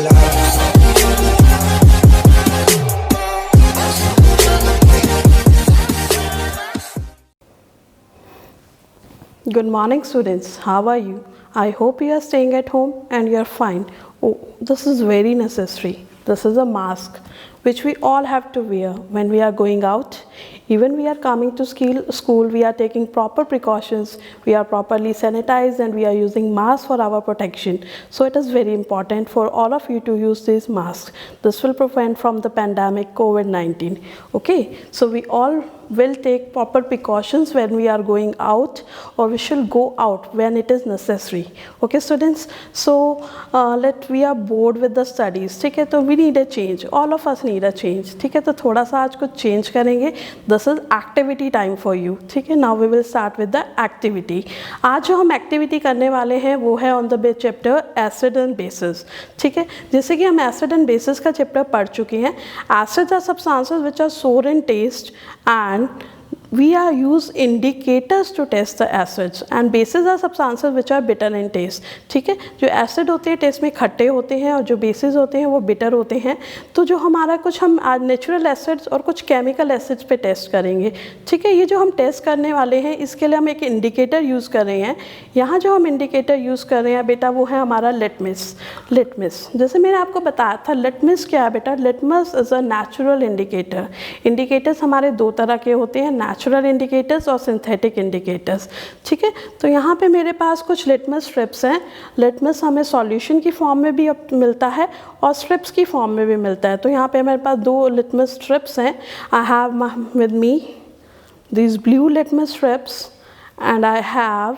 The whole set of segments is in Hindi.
Good morning students, how are you? I hope you are staying at home and you are fine. Oh, this is very necessary. This is a mask which we all have to wear when we are going out. Even we are coming to school, we are taking proper precautions. We are properly sanitized and we are using masks for our protection. So it is very important for all of you to use these masks. This will prevent from the pandemic COVID-19. Okay, so we all will take proper precautions when we are going out, or we should go out when it is necessary. Okay students, so we are bored with the studies, ठीक है, तो we need a change, all of us need a change, ठीक है, तो थोड़ा सा आज कुछ change करेंगे. This is activity time for you, ठीक है. Now we will start with the activity. आज जो हम activity करने वाले हैं वो है on the chapter acid and bases, ठीक है. जैसे कि हम acid and bases का chapter पढ़ चुके हैं. Acids are substances which are sour in taste and we are use indicators to test the acids, and bases are substances which are bitter in taste, ठीक है. जो acid होते हैं टेस्ट में खट्टे होते हैं और जो bases होते हैं वो bitter होते हैं. तो जो हमारा कुछ हम नेचुरल एसिड्स और कुछ केमिकल एसिड्स पे टेस्ट करेंगे, ठीक है. ये जो हम टेस्ट करने वाले हैं इसके लिए हम एक इंडिकेटर यूज़ कर रहे हैं. यहाँ जो हम इंडिकेटर यूज़ कर रहे हैं बेटा वो है हमारा लिटमस. जैसे मैंने आपको बताया था लिटमस क्या है बेटा, litmus is a natural indicator. Indicators हमारे दो तरह के होते हैं, नेचुरल इंडिकेटर्स और सिंथेटिक इंडिकेटर्स, ठीक है. तो यहाँ पे मेरे पास कुछ लिटमस स्ट्रिप्स हैं. लिटमस हमें सॉल्यूशन की फॉर्म में भी मिलता है और स्ट्रिप्स की फॉर्म में भी मिलता है. तो यहाँ पे मेरे पास दो लिटमस स्ट्रिप्स हैं. I have with me these blue litmus strips and I have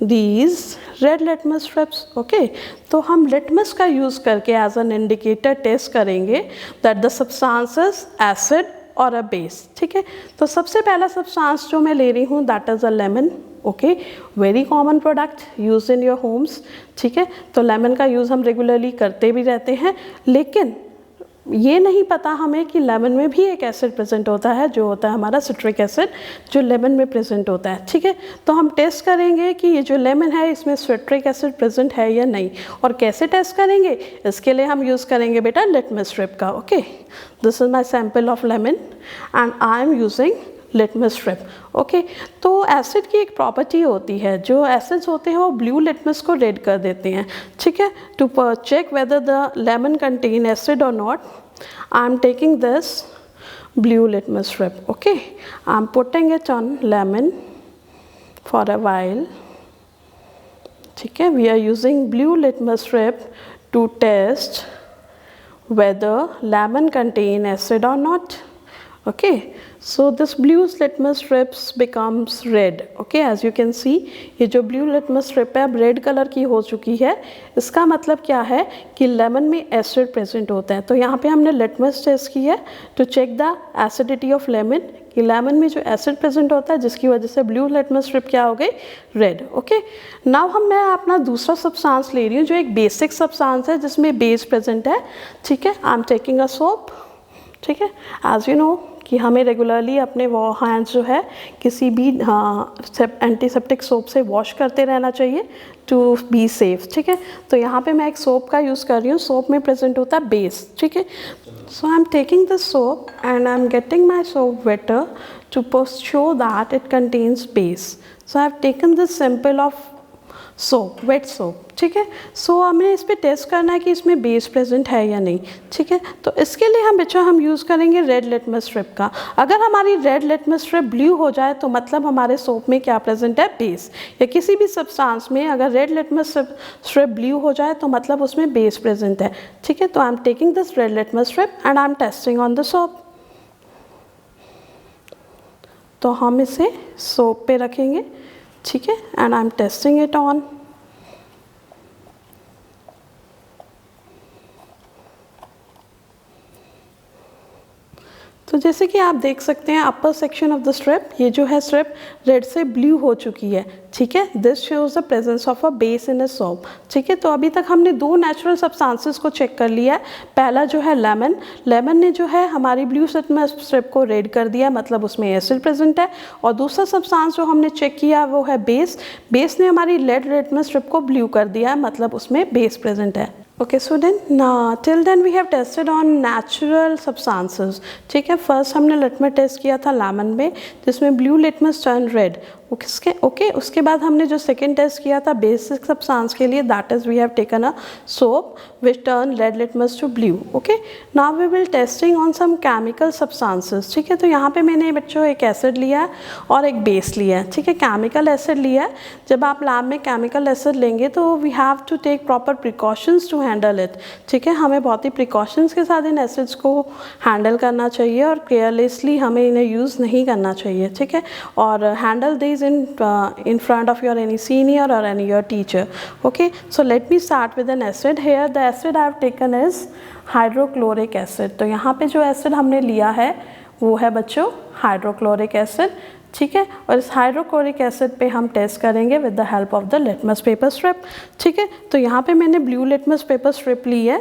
these red litmus strips. okay, तो हम litmus का यूज़ करके as an indicator टेस्ट करेंगे that the substances acid और अ बेस, ठीक है. तो सबसे पहला सब्सटेंस जो मैं ले रही हूँ that is a lemon. Okay, very common product use in your homes, ठीक है. तो लेमन का यूज़ हम रेगुलरली करते भी रहते हैं, लेकिन ये नहीं पता हमें कि लेमन में भी एक एसिड प्रेजेंट होता है जो होता है हमारा सिट्रिक एसिड, जो लेमन में प्रेजेंट होता है, ठीक है. तो हम टेस्ट करेंगे कि ये जो लेमन है इसमें सिट्रिक एसिड प्रेजेंट है या नहीं. और कैसे टेस्ट करेंगे, इसके लिए हम यूज़ करेंगे बेटा लिटमस स्ट्रिप का. Okay, this is my sample of lemon and I am using litmus strip. Okay, तो एसिड की एक प्रॉपर्टी होती है, जो एसिड्स होते हैं वो ब्लू लिटमस को रेड कर देते हैं, ठीक है. To check whether the lemon contain acid और not, I am taking this blue litmus strip. Okay, I am putting it on lemon for a while, ठीक है. We are using blue litmus strip to test whether lemon contain acid or not. okay, so this blue litmus strips becomes red. okay, as you can see ये जो blue litmus strip है अब red कलर की हो चुकी है. इसका मतलब क्या है कि लेमन में एसिड प्रेजेंट होता है. तो यहाँ पे हमने लिटमस टेस्ट की है to check the acidity of lemon, कि लेमन में जो एसिड प्रेजेंट होता है जिसकी वजह से ब्लू लिटमस स्ट्रिप क्या हो गई, रेड. ओके, नाउ मैं अपना दूसरा सब्सटेंस ले रही हूँ जो एक बेसिक सब्सटेंस है जिसमें बेस प्रेजेंट है, ठीक है. आई एम टेकिंग अ सोप, ठीक है. एज यू नो कि हमें रेगुलरली अपने हैंड्स जो है किसी भी एंटीसेप्टिक सोप से वॉश करते रहना चाहिए टू बी सेफ, ठीक है. तो यहाँ पे मैं एक सोप का यूज़ कर रही हूँ. सोप में प्रेजेंट होता है बेस, ठीक है. So I am taking this soap and I am getting my soap wetter to show that it contains base. So I have taken this sample of soap, wet soap, ठीक है. सो हमें इस पर टेस्ट करना है कि इसमें बेस प्रेजेंट है या नहीं, ठीक है. तो इसके लिए हम यूज़ करेंगे रेड लिटमस स्ट्रिप का. अगर हमारी रेड लिटमस स्ट्रिप ब्लू हो जाए तो मतलब हमारे सोप में क्या प्रेजेंट है, बेस. या किसी भी सब्सटेंस में अगर रेड लिटमस स्ट्रिप ब्लू हो जाए तो मतलब उसमें बेस प्रेजेंट है, ठीक है. तो आई am taking this red litmus strip and I M testing on the soap. तो हम इसे सोप पे रखेंगे, ठीक है, and I M testing it on. तो जैसे कि आप देख सकते हैं अपर सेक्शन ऑफ द स्ट्रिप, ये जो है स्ट्रिप रेड से ब्लू हो चुकी है, ठीक है. This shows the presence of a base in a soap, ठीक है. तो अभी तक हमने दो नेचुरल सब्सटेंसेस को चेक कर लिया है. पहला जो है लेमन, लेमन ने जो है हमारी ब्लू स्ट्रिप को रेड कर दिया, मतलब उसमें एसिड प्रेजेंट है. और दूसरा सब्सटेंस जो हमने चेक किया वो है बेस, बेस ने हमारी रेड लिटमस स्ट्रिप को ब्लू कर दिया, मतलब उसमें बेस प्रेजेंट है. Okay student, now till then we have tested on natural substances. ठीक है, फर्स्ट हमने लिटमस टेस्ट किया था लेमन में जिसमें ब्लू लिटमस टर्न रेड. उसके बाद हमने जो सेकेंड टेस्ट किया था बेसिक सब्सटेंस के लिए, that is we have taken a soap which turn red litmus to blue. Okay, now we will testing on some chemical substances. ठीक है, तो यहाँ पे मैंने बच्चों एक एसिड लिया है और एक बेस लिया है. ठीक है, केमिकल एसिड लिया है. जब आप लैब में केमिकल एसिड लेंगे तो we have to take proper precautions to handle it. ठीक है, हमें बहुत ही प्रिकॉशंस के साथ इन एसिड्स को हैंडल करना चाहिए और केयरलेसली हमें इन्हें यूज़ नहीं करना चाहिए. ठीक है, और handle this in front of your any senior or any your teacher. Okay, so let me start with an acid. Here the acid I have taken is hydrochloric acid. तो यहाँ पे जो एसिड हमने लिया है वो है बच्चों हाइड्रोक्लोरिक एसिड. ठीक है, और इस हाइड्रोक्लोरिक एसिड पे हम टेस्ट करेंगे with the help of the litmus paper strip. ठीक है, तो यहाँ पे मैंने ब्लू लिटमस पेपर स्ट्रिप ली है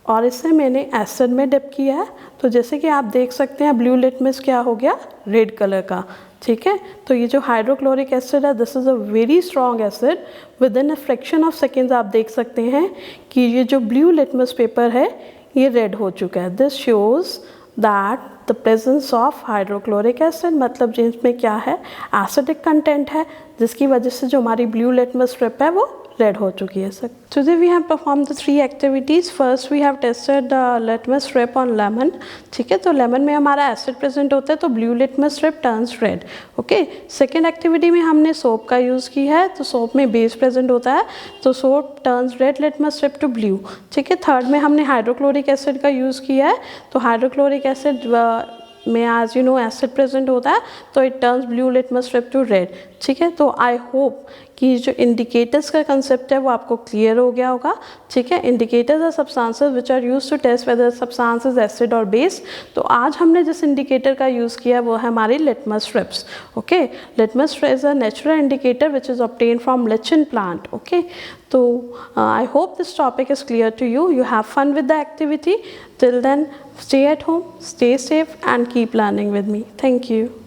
और इसे मैंने एसिड में डिप किया है. तो जैसे कि आप देख सकते हैं ब्लू लिटमस क्या हो गया, रेड कलर का. ठीक है, तो ये जो हाइड्रोक्लोरिक एसिड है this is a very strong acid. With in a fraction of seconds आप देख सकते हैं कि ये जो ब्लू लिटमस पेपर है ये रेड हो चुका है. This shows that the presence of hydrochloric acid, मतलब जिसमें क्या है, एसिडिक कंटेंट है, जिसकी वजह से जो हमारी ब्लू लिटमस स्ट्रिप है वो रेड हो चुकी है. Sir today we have perform the 3 activities. First we have tested the litmus strip on lemon. ठीक है, तो लेमन में हमारा एसिड प्रेजेंट होता है तो blue litmus strip turns red. Okay, second activity में हमने सोप का यूज़ किया है तो सोप में बेस प्रेजेंट होता है तो soap turns red litmus strip to blue. ठीक है, थर्ड में हमने हाइड्रोक्लोरिक एसिड का यूज़ किया है तो हाइड्रोक्लोरिक एसिड में as you know acid present होता है तो it turns blue litmus strip to red. ठीक है, तो आई होप कि जो इंडिकेटर्स का कंसेप्ट है वो आपको क्लियर हो गया होगा. ठीक है, indicators are substances which are used to test whether substance is acid और बेस. तो आज हमने जिस इंडिकेटर का यूज़ किया वो है हमारी litmus strips. Okay, litmus strip is a natural indicator which is obtain from lichen plant. Okay, तो I hope this topic is clear to you. You have fun with the activity. Till then, stay at home, stay safe and keep learning with me. Thank you.